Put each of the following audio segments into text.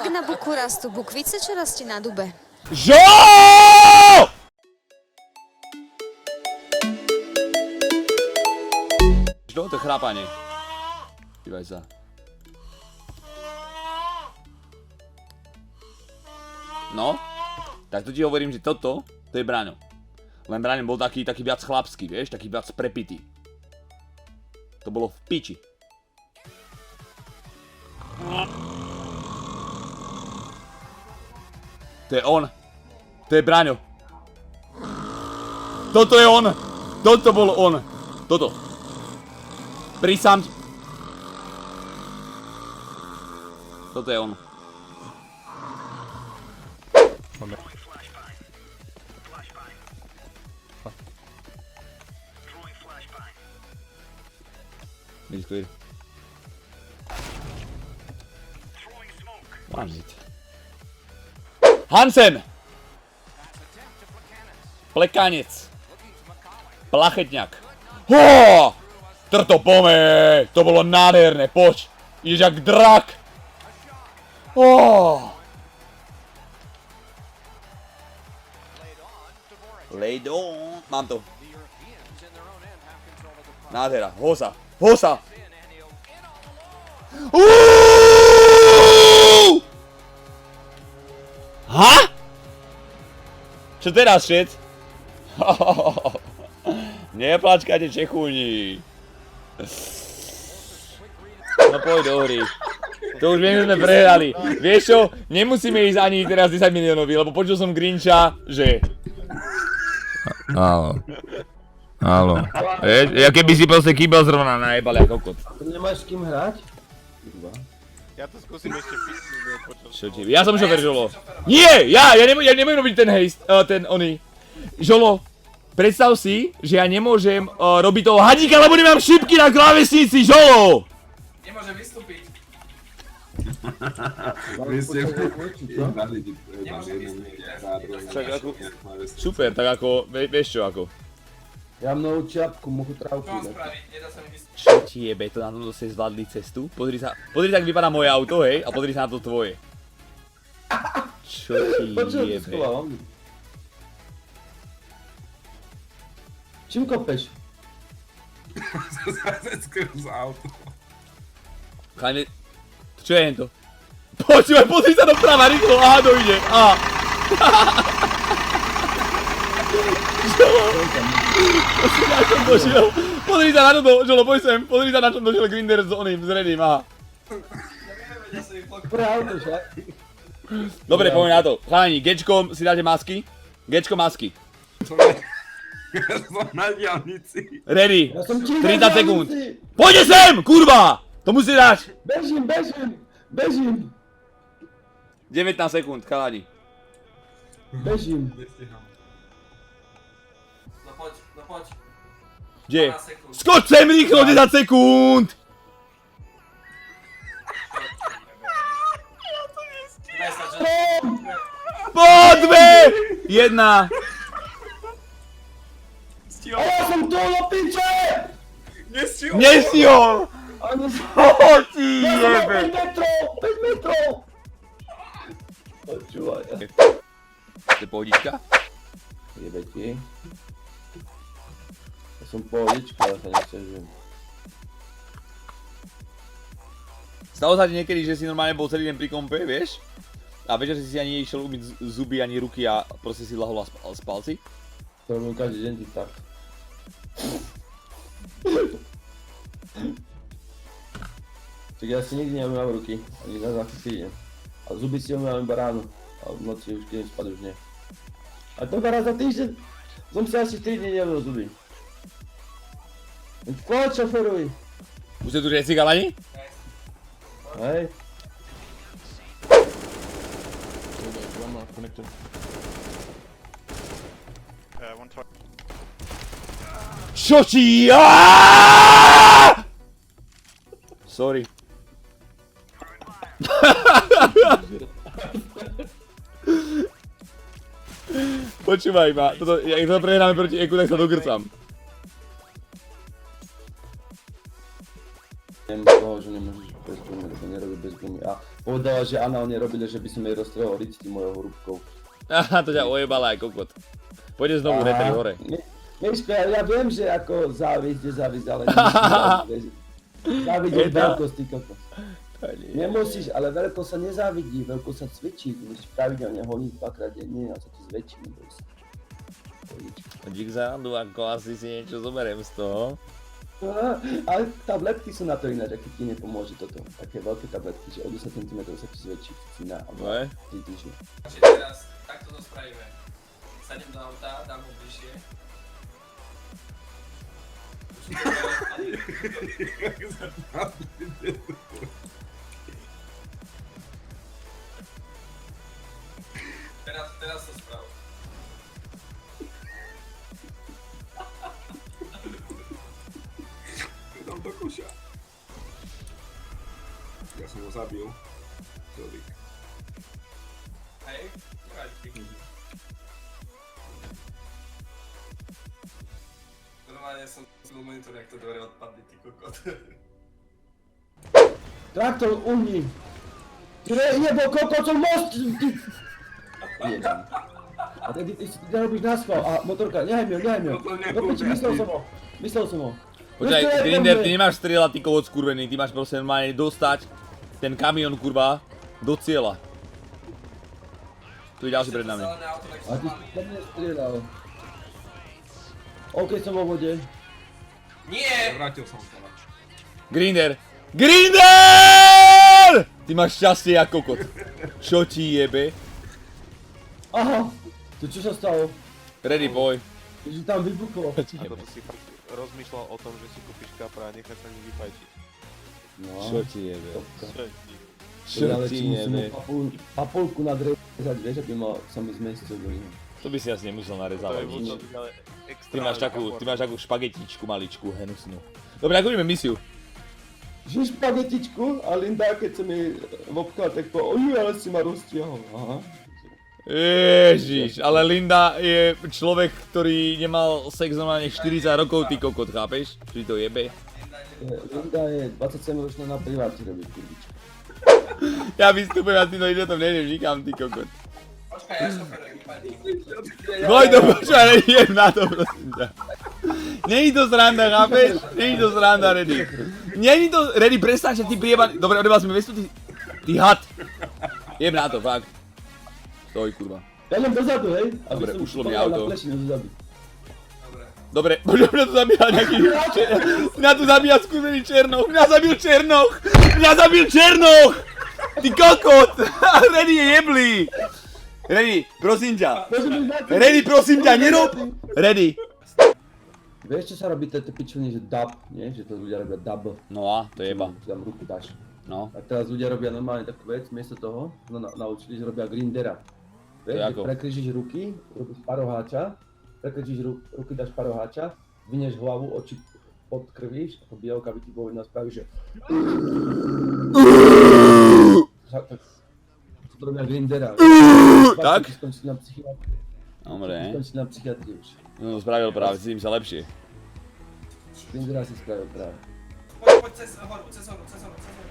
Ak na buku rastú bukvice, čo rastie na dube? Žo! Čo? To je chrápanie. Dívaj sa. No, tak to ti hovorím, že toto, to je Braňo. Len Braňo bol taký viac chlapský, vieš, taký viac prepitý. To bolo v piči. To je on. To je Braňo. Toto je on. Toto bol on. Toto. Prísam. Toto je on. It's clear. One hit. Hansen! Plekanec. Plachetňak. Ho! Trto pome! To bolo nádherné, poď! Ideš jak drak! Oh! Laid on. Mám to. Nádhera. Hosa. Hosa! Ha? Čo teraz, šet? Neplačkajte, Čechúni. No poď do hry. To už viem, že sme prehrali. Vieš čo? Nemusíme ísť ani teraz 10 miliónový, lebo počul som Grincha, že... Áno. Áno. Ja keby si proste kýbel zrovna najebal ako kokot. To nemáš s kým hrať? Ja to skúsim ešte fixnúť počas. Čo ti? Ja som šofer, Žolo. Nie! Ja nebudem robiť ten hejst, ten oný. Žolo, predstav si, že ja nemôžem robiť toho hadíka, lebo nemám šipky na klávesnici, Žolo! Nemôžem vystúpiť. Super, tak ako, vieš čo ako. Ja mám novú čiapku, mohu trávku. Čo mám spraviť? Nedá sa mi vystúpiť. Čo ti jebe, to na tomto ste zvládli cestu? Pozri sa, ak vypadá moje auto, hej, a pozri sa na to tvoje. Čo ti jebe? Čím kopeš? Z auto. Chajne, čo je hento? Počúvaj, pozri sa doprava, rýchlo, aha, dojde, aha. Na čom došiel? Pozri sa na toto, Žolo, poď sem, pozri sa na čom došiel Grinder s oným, s Redým, aha. Pre auto, však? Dobre, poďme na to. Chalani, Gčkom si dáte masky? Gčko masky. Som na diaľnici. Ready, Ja som 30 sekúnd. Poďte sem, kurva! To musí dať. Bežím! 19 sekúnd, chalani. Bežím. Nestihám. No poď. Kde? 12 sekúnd. Skoč sem rýchlo, 10 sekúnd! Daj sa, že... Po 2! 1. A ja som tu na piče! Nestihol! Nestihol! Ani Čo ti jebe? 5 metrov! Počúvaj. To je pohodička? Jebe ti. Ja som pohodička, ja sa nečežujem. Stalo sa ti niekedy, že si normálne bol celý deň pri kompe, vieš? A večer si ani išiel umyť zuby, ani ruky a proste si lahol a spal si? To robím každý deň tak. Tak ja si nikdy neumývam ruky, ani na záchod týždeň. A zuby si umývam iba ráno. A v noci už keď spať už nie. A to raz za týždeň som si asi 3 dní nemyl zuby. Poď šoferuj! Už ste tu všetci galani? Hej. Čo ti? Sorry. Počúvaj ma, jak to prehráme proti Eku, tak sa dogrcam. Viem z toho, že nemôžeš bez gumy, to nerobí bez gumy. A Povedala, že análne robili, že by som jej roztrhol riť tým mojou hrúbkou. Aha, to ťa ojebala aj kokot. Pôjde znovu retri hore. Miško, ja viem, že ako závisť je závisť, ale závidí veľkosť, ty kokos. Nemusíš, ale veľkosť sa nezávidí, veľkosť sa cvičí, ty musíš pravidelne honiť 2-krát denne a sa ti zväčší, neboj sa. Dík za randu, ako asi si niečo zoberiem z toho. Ale tabletky sú na to ináč, keď ti nepomôže toto. Také veľké tabletky, že o 10 cm sa ti zväčší cicina a 3 týždne. Takže teraz takto to spravíme. Sadnem do auta, dám ho bližšie. Teraz to sprav. Dám do koša. Ja som ho zabil. Sorry. Hej, nevadí. Normálne som zbil monitor, jak to dvere odpadli, ty kokot. Traktor, uhni! Ty jebo, kokocov most! Jebam. A tedy ty si nerobíš na schvál a motorka, nehaj mi ho. Do piči, myslel som ho. Počkaj, Grinder, ty nemáš strieľať, ty kokot skurvený, ty máš proste normálne dostať ten kamión, kurva, do cieľa. Tu je ďalší pred nami. Zelené auto, tak A ty si tam nestrieľal. OK, som vo vode. Nie! Vrátil som sa. Grinder! GRINDER! Ty máš šťastie ako kokot. Čo ti jebe? Aha! To čo sa stalo? Ready boy. Že tam vybuchlo. A toto si fakt rozmýšľal o tom, že si kúpiš kapra a nechať sa ním vyfajčiť. No. Čo ti jebe? Čo je ti? Čo ti jebe? Papulku nadrezať, vieš, aby mal som ísť mesiacov do iného. To by si asi nemusel To narezávať je nič. vôbec ale extra. Ty máš takú špagetičku maličku, hnusnú. Dobre, ako ideme misiu? Že špagetičku a Linda, keď som jej vopkal, tak po oju, ale si ma roztiahol. Aha. Ježiš, ale Linda je človek, ktorý nemal sex normálne 40 rokov, ty kokot, chápeš? Či to jebe? Linda je 27-ročná na priváte robí kurvičku. Ja vystupujem a ty to idiotom nejdem nikam, ty kokot. Počkaj, ja šoferujem, vypadni. Voj to počúvaj, nejdem na to, prosím ťa. Není to sranda, chápeš? Není to sranda, Reddy. Není to, Reddy, prestaň sa ty priebaný. Dobre, odebal si mi vestu, ty had. Jem na to, fakt. Stoj, kurva. Ja idem dozadu, hej? Aby Dobre, som ušlo mi povedal auto. Na plešinu dozadu. Dobre. Dobre, poďme tu zabíjať nejaký... Mňa tu zabíja skurvený Černoch, mňa zabil Černoch! Mňa zabil Černoch! Ty kokot! Reddy je jeblý! Reddy, prosím ťa. Reddy, prosím ťa, nerob! Reddy. Vieš, čo sa robí tieto pičoviny, že dub, nie? Že to ľudia robia dub. No a, to jeba. Že tam ruku dáš. No. A teraz ľudia robia normálne takú vec, miesto toho, no naučili, že robia grindera. To je Vieš, že ako? prekryžíš ruky, robíš paroháča, prekryžíš ruky, dáš paroháča, vynieš hlavu, oči podkrvíš, ako bielka by ti povedal, spravíš, že... To robia grindera. Tak? Skončí na psychiatrii. Dobre. Skončí na psychiatrii už. No to spravil práve, cítim sa lepšie. Grindera si spravil práve. Poď cez horu.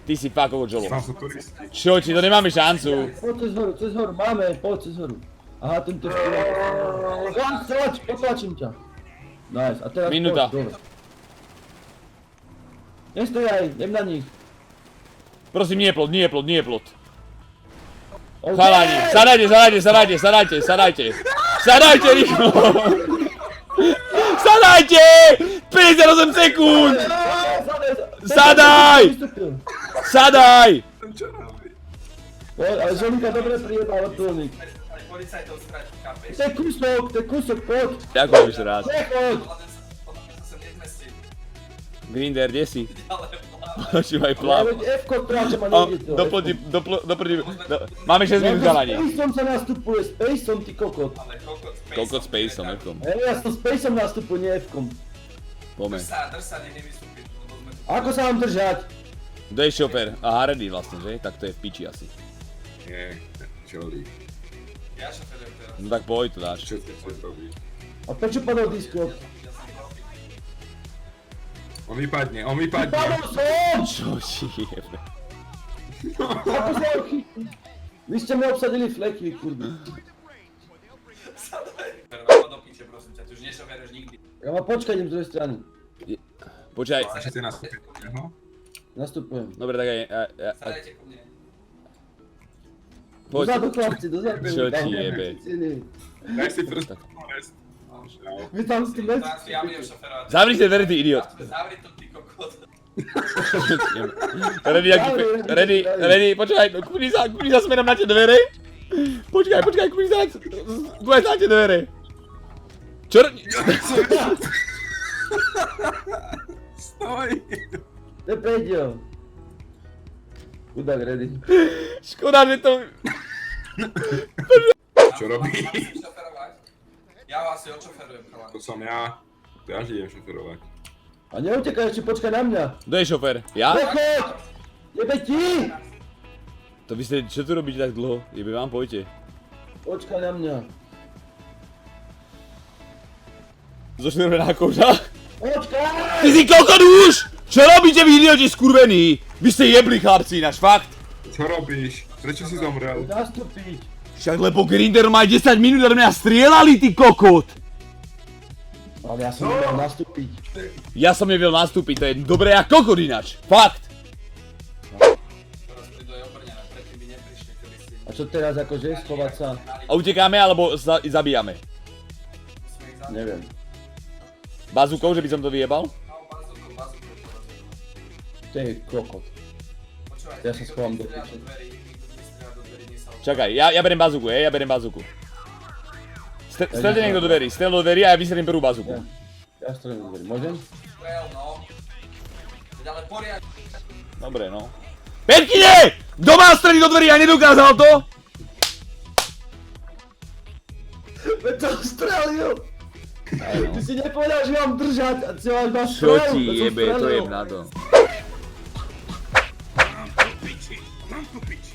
Ty si fakt ovo Jolo. Tam sú turisti. Čo ti, to nemáme šancu. Poď cez horu, máme, poď cez horu. Aha, tento škola. Potlačím ťa. Nice, a teraz Minúta. poď, dole. Nestojaj, idem na nich. Prosím, nie je plot. OK. Chalani, sadajte. Sadajte rýchlo. Sadajte! 58 sekúnd! Sadaj! Sadaj! Čo robí? Poď, ale Žolinka dobre prijebal vrtuľník. Ale policajtov stráti, chápeš? To je kúsok, poď. Ďakujem ešte raz. Nechoď. Podľa mňa sa sem nezmestí. Grinder, kde si? Ale Počúvaj, plav. Ale F-ko tráča ma nejde to. Máme 6 minút chalani. Spaceom sa nastupuje, Spaceom ty kokot. ale kokot space. Kokot Spaceom, F-kom. Hej, ja som Spaceom nastupujem, nie F-kom. Poďme. Drž sa, nevystúpiť, lebo sme tu. Ako sa mám držať? Kto je šofer? Aha, Reddy vlastne, že? Tak to je v piči asi. Nie, Jolly. Ja šoferujem teraz. No tak poď to dáš. Čo ty chceš robiť? A prečo padol Discord? On vypadne. Padol som! Čo ti jebe? Vy ste mi obsadili fleky, vy kurdy. Šoferovať do piče, prosím ťa, ty už nešoferuješ nikdy. Ja ma počkaj, idem z druhej strany. Počkaj. A ešte nastúpiť, no? Nastupujem. Dobre, tak aj... Sadajte ku mne. Poď. Dozadu, chlapci, dozadu. Čo ti jebe? Daj si first rest. Vy tam ste bez... Ja budem šoferovať. Zavri tie dvere, ty idiot. Zavri to, ty kokot. Ready, počkaj, no kúni sa smerom na tie dvere. Počkaj, kúni sa na tie dvere. Čo? Stoj! Neprejde. Chudák ready. Škoda, že to... Čo robíš? Šoferovať. Ja vás si odšoferujem, chalán. To som ja. To ja že idem šoferovať. A neutekaj, ešte počkaj na mňa. Kto je šofér? Ja? Pochoď! Jebe ti! To vy ste, čo tu robíte tak dlho? Jebe vám, poďte. Počkaj na mňa. Zošli na koža? Počkaj! Ty si kokot už! Čo robíte vy idioti skurvení? Vy ste jebli chlapci, náš fakt. Čo robíš? Prečo si zomrel? Nastúpiť. Však lebo Grinder má 10 minút a mňa strieľali, ty kokot. Ale ja som nemal nastúpiť. Ja som nevedel nastúpiť, to je dobré jak kokot ináč. Fakt. Teraz prídu aj obrnené, predtým by neprišli, keby si... A čo teraz akože, schovať sa? A utekáme alebo zabíjame? Sme ich zabili. Neviem. Bazúkou, že by som to vyjebal? No, bazúkou. To je kokot. Počúvaj, Ja sa schovám do nikto piče. nestrieľa do dverí, nie sa Čakaj, ja berem bazúku, ja berem bazúku. Strelte niekto do dverí, strel do dverí a ja vystrelím prvú bazúku. Ja strelím do dverí, môžem? strel, no. Veď ale poriadne. Dobre, no. Petkine! Kto má streliť do dverí a nedokázal to? Veď to strelil! Ty si nepovedal, že mám držať a ty máš ma Čo strel, ti to som jebe, to strelil. jeb na to. Mám to piči.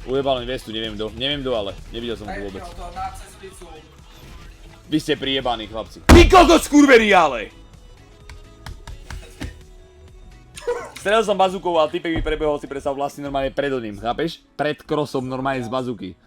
Ujebal mi vestu, neviem kto, ale nevidel som to vôbec. Dajte ho to na cesticu. Vy ste prijebaní chlapci. Ty kokos skurvený ale! Strelil som bazúkou, ale typek mi prebehol si predstav vlastne normálne pred oným, chápeš? Pred krosom normálne z bazúky.